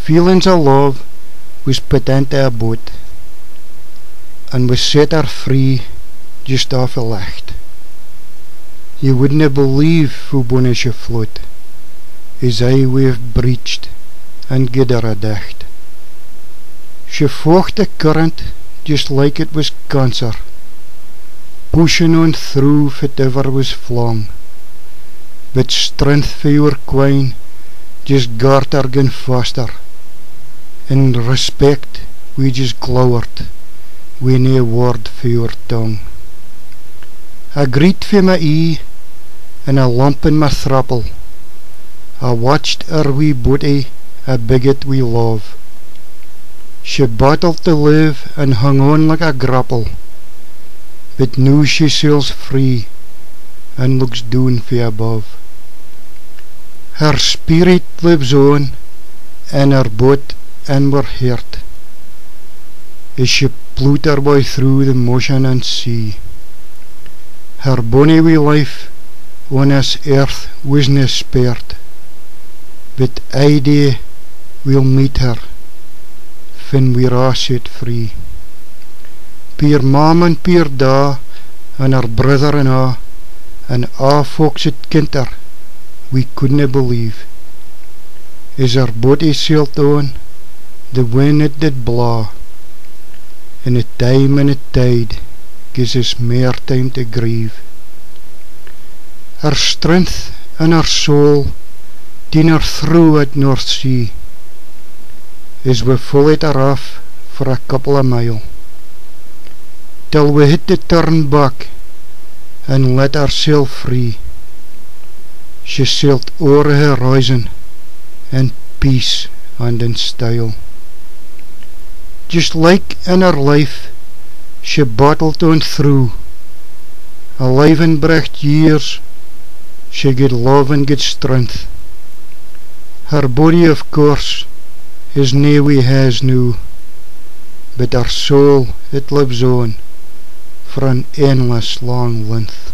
feelings of love was put into a boat, and we set her free just off a licht. You wouldna believe hoe bonne she float, as I wave breached and gid her a dicht. She fought the current just like it was cancer, pushing on through whatever was flung, but strength for your quine just guard her gan faster. In respect we just glowered, we nae word for your tongue. A greet for my ee, and a lump in my thrapple, I watched her wee boatie, a bigot we love. She battled to live and hung on like a grapple, but now she sails free and looks down for above. Her spirit lives on in her boat and her heart, as she ploughed her way through the motion and sea. Her bonny wee life on this earth wasna spared, but ae day we'll meet her, fin we're a' set free. Peer mam and peer da, and her brother and a' folks that kent her, we couldna believe. As her boatie sailed on, the wind it did blaw, and a time and a tide gives us more time to grieve. Her strength and her soul dien her through at North Sea, as we followed her off for a couple of mile, till we hit the turn back and let her sail free. She sailed o'er the horizon in peace and in style. Just like in her life, she battled on through, alive and brecht years, she get love and get strength. Her body, of course, is nae we has now, but her soul, it lives on for an endless long length.